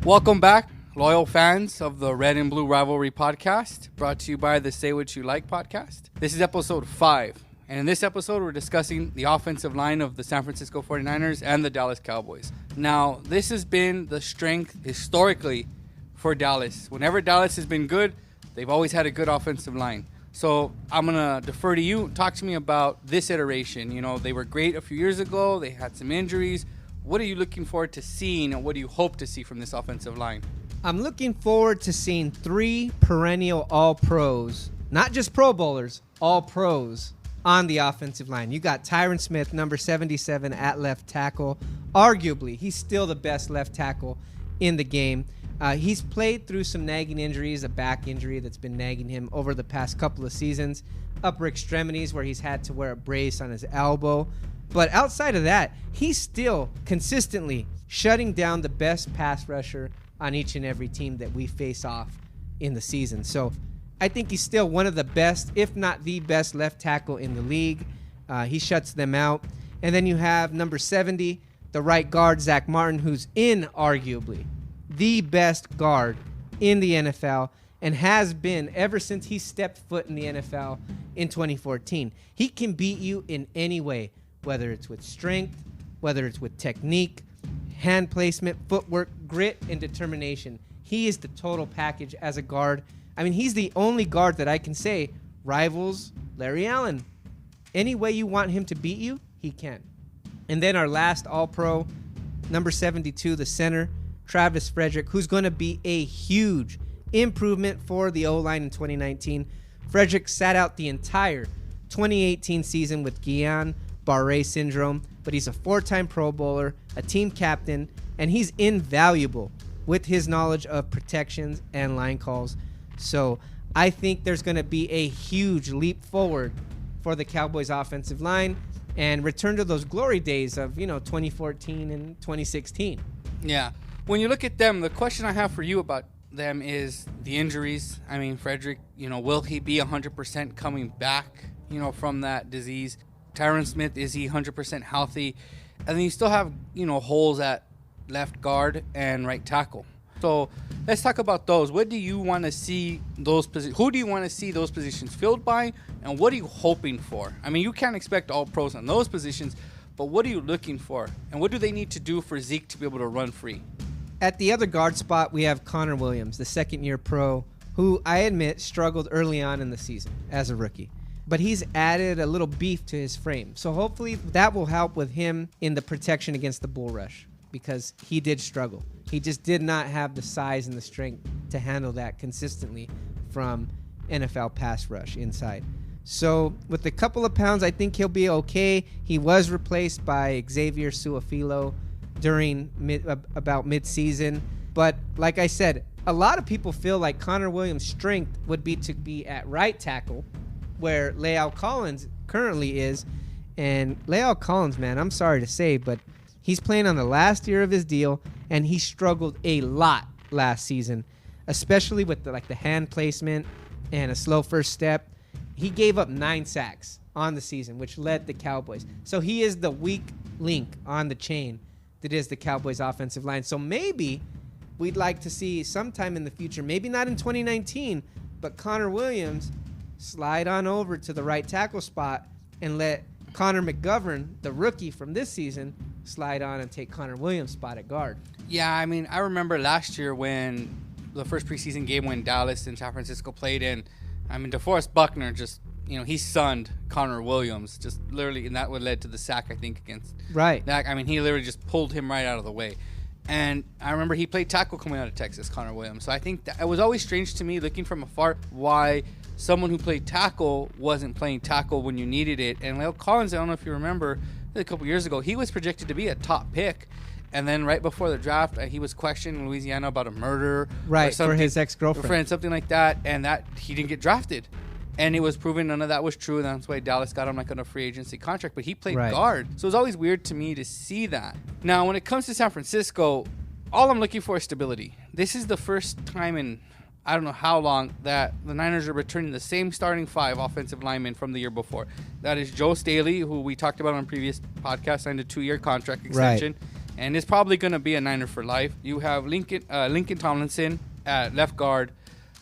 Welcome back, loyal fans of the Red and Blue Rivalry Podcast, brought to you by the Say What You Like Podcast. This is episode 5, and in this episode, we're discussing the offensive line of the San Francisco 49ers and the Dallas Cowboys. Now, this has been the strength historically for Dallas. Whenever Dallas has been good, they've always had a good offensive line. So I'm going to defer to you. Talk to me about this iteration. You know, they were great a few years ago. They had some injuries. What are you looking forward to seeing, and what do you hope to see from this offensive line? I'm looking forward to seeing 3 perennial All-Pros, not just Pro Bowlers, All-Pros on the offensive line. You got Tyron Smith, number 77 at left tackle. Arguably, he's still the best left tackle in the game. He's played through some nagging injuries, a back injury that's been nagging him over the past couple of seasons, upper extremities where he's had to wear a brace on his elbow. But outside of that, he's still consistently shutting down the best pass rusher on each and every team that we face off in the season. So I think he's still one of the best, if not the best left tackle in the league. He shuts them out. And then you have number 70, the right guard, Zach Martin, who's arguably the best guard in the NFL and has been ever since he stepped foot in the NFL in 2014. He can beat you in any way, whether it's with strength, whether it's with technique, hand placement, footwork, grit, and determination. He is the total package as a guard. I mean, he's the only guard that I can say rivals Larry Allen. Any way you want him to beat you, he can. And then our last All-Pro, number 72, the center, Travis Frederick, who's going to be a huge improvement for the O-line in 2019. Frederick sat out the entire 2018 season with Guillain-Barré syndrome, but he's a 4-time Pro Bowler, a team captain, and he's invaluable with his knowledge of protections and line calls. So I think there's going to be a huge leap forward for the Cowboys offensive line and return to those glory days of, 2014 and 2016. Yeah. When you look at them, the question I have for you about them is the injuries. I mean, Frederick, will he be 100% coming back, from that disease? Tyron Smith, is he 100% healthy? And then you still have, holes at left guard and right tackle. So let's talk about those. What do you want to see those positions? Who do you want to see those positions filled by? And what are you hoping for? I mean, you can't expect all pros on those positions, but what are you looking for? And what do they need to do for Zeke to be able to run free? At the other guard spot, we have Connor Williams, the second-year pro, who I admit struggled early on in the season as a rookie. But he's added a little beef to his frame. So hopefully that will help with him in the protection against the bull rush, because he did struggle. He just did not have the size and the strength to handle that consistently from NFL pass rush inside. So with a couple of pounds, I think he'll be okay. He was replaced by Xavier Su'a-Filo during about mid-season. But like I said, a lot of people feel like Connor Williams' strength would be to be at right tackle, where La'el Collins currently is. And La'el Collins, man, I'm sorry to say, but he's playing on the last year of his deal, and he struggled a lot last season, especially with the hand placement and a slow first step. He gave up 9 sacks on the season, which led the Cowboys. So he is the weak link on the chain that is the Cowboys offensive line. So maybe we'd like to see sometime in the future, maybe not in 2019, but Connor Williams slide on over to the right tackle spot and let Connor McGovern, the rookie from this season, slide on and take Connor Williams' spot at guard. Yeah, I mean, I remember last year when the first preseason game when Dallas and San Francisco played in, I mean, DeForest Buckner just, he sunned Connor Williams, just literally, and that would led to the sack, I think, against Dak. I mean, he literally just pulled him right out of the way. And I remember he played tackle coming out of Texas, Connor Williams. So I think that it was always strange to me looking from afar why someone who played tackle wasn't playing tackle when you needed it. And La'el Collins, I don't know if you remember, a couple years ago, he was projected to be a top pick. And then right before the draft, he was questioned in Louisiana about a murder. Right, for his ex-girlfriend. Something like that. And that he didn't get drafted. And it was proven none of that was true. And that's why Dallas got him on a free agency contract. But he played guard. So it was always weird to me to see that. Now, when it comes to San Francisco, all I'm looking for is stability. This is the first time in I don't know how long that the Niners are returning the same starting 5 offensive linemen from the year before. That is Joe Staley, who we talked about on a previous podcast, signed a 2-year contract extension. Right. and it's probably going to be a Niner for life. You have Lincoln Tomlinson at left guard.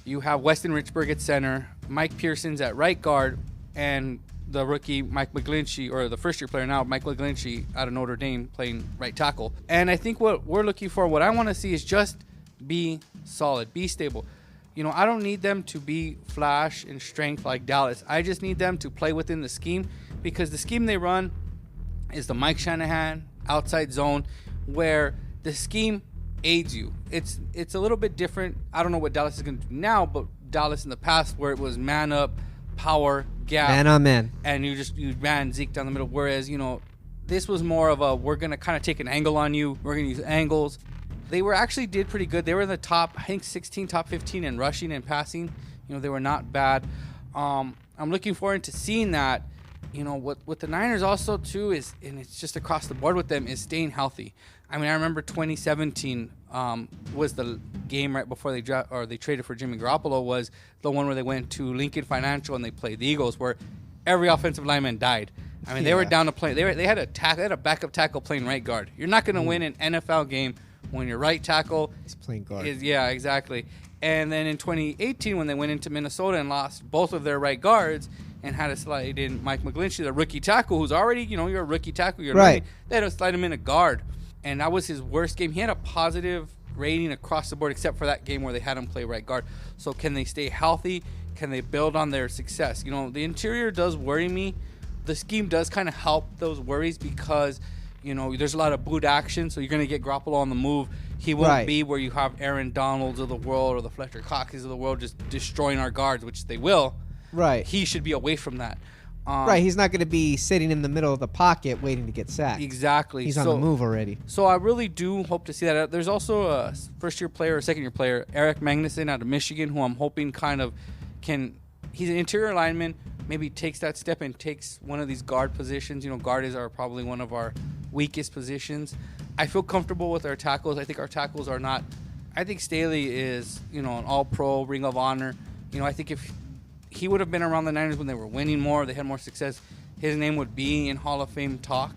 You have Weston Richburg at center. Mike Pearson's at right guard, and the rookie Mike McGlinchey, or the first-year player now, Mike McGlinchey out of Notre Dame, playing right tackle. And I think what we're looking for, what I want to see is just be solid, be stable. You know, I don't need them to be flash and strength like Dallas. I just need them to play within the scheme, because the scheme they run is the Mike Shanahan outside zone, where the scheme aids you. It's a little bit different. I don't know what Dallas is going to do now, but Dallas in the past, where it was man up, power, gap, man on man, and you ran Zeke down the middle. Whereas, you know, this was more of a, we're going to kind of take an angle on you. We're going to use angles. They did pretty good. They were in the top, I think, 16, top 15 in rushing and passing. You know, they were not bad. I'm looking forward to seeing that. You know, what the Niners also, too, is, and it's just across the board with them, is staying healthy. I mean, I remember 2017 was the game right before they traded for Jimmy Garoppolo, was the one where they went to Lincoln Financial and they played the Eagles, where every offensive lineman died. I mean, they were down to play. They had a backup tackle playing right guard. You're not going to win an NFL game when your right tackle is playing guard. Yeah, exactly. And then in 2018, when they went into Minnesota and lost both of their right guards and had to slide in Mike McGlinchey, the rookie tackle, who's already, you know, you're a rookie tackle. You're right. They had to slide him in a guard. And that was his worst game. He had a positive rating across the board, except for that game where they had him play right guard. So can they stay healthy? Can they build on their success? You know, the interior does worry me. The scheme does kind of help those worries, because, you know, there's a lot of boot action, so you're going to get Garoppolo on the move. He won't be where you have Aaron Donalds of the world or the Fletcher Coxes of the world just destroying our guards, which they will. Right. He should be away from that. Right. He's not going to be sitting in the middle of the pocket waiting to get sacked. Exactly. He's on the move already. So I really do hope to see that. There's also a first-year player or second-year player, Eric Magnuson out of Michigan, who I'm hoping kind of he's an interior lineman, maybe takes that step and takes one of these guard positions. You know, guard are probably one of our weakest positions. I feel comfortable with our tackles. I think our tackles are not. I think Staley is, you know, an all-pro, Ring of Honor. You know, I think if he would have been around the Niners when they were winning more, they had more success, his name would be in Hall of Fame talk,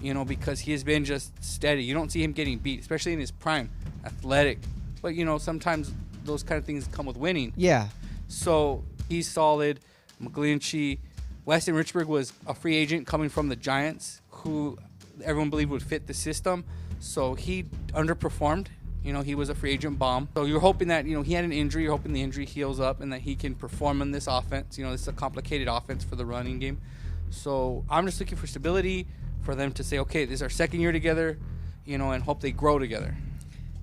you know, because he has been just steady. You don't see him getting beat, especially in his prime, athletic. But, you know, sometimes those kind of things come with winning. Yeah. So he's solid. McGlinchey. Weston Richburg was a free agent coming from the Giants, who everyone believed would fit the system. So he underperformed. You know, he was a free agent bomb. So you're hoping that, you know, he had an injury. You're hoping the injury heals up and that he can perform in this offense. You know, this is a complicated offense for the running game. So I'm just looking for stability, for them to say, okay, this is our second year together, you know, and hope they grow together.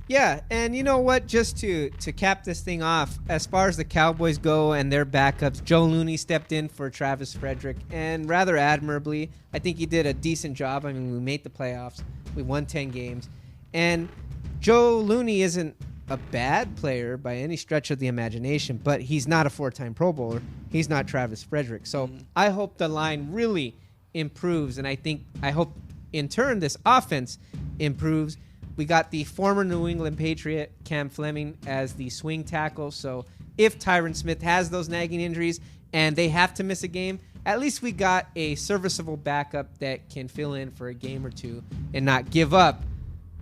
Yeah, and you know what? Just to cap this thing off, as far as the Cowboys go and their backups, Joe Looney stepped in for Travis Frederick, and rather admirably. I think he did a decent job. I mean, we made the playoffs. We won 10 games. And Joe Looney isn't a bad player by any stretch of the imagination, but he's not a four-time Pro Bowler. He's not Travis Frederick. So I hope the line really improves, and I hope in turn this offense improves. We got the former New England Patriot Cam Fleming as the swing tackle. So if Tyron Smith has those nagging injuries and they have to miss a game, at least we got a serviceable backup that can fill in for a game or two and not give up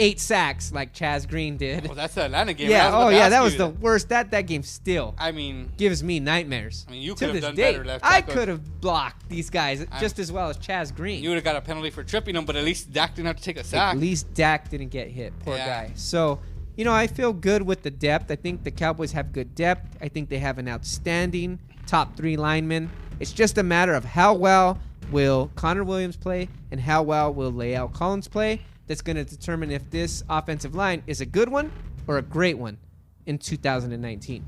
8 sacks like Chaz Green did. Well, that's the Atlanta game. Yeah, that was the worst. That game still, I mean, gives me nightmares. I mean, you could have done day, better left I tackle. could have blocked these guys just as well as Chaz Green. You would have got a penalty for tripping him, but at least Dak didn't have to take a sack. At least Dak didn't get hit. Poor guy. So, you know, I feel good with the depth. I think the Cowboys have good depth. I think they have an outstanding top 3 linemen. It's just a matter of how well will Connor Williams play and how well will Lael Collins play. That's going to determine if this offensive line is a good one or a great one in 2019.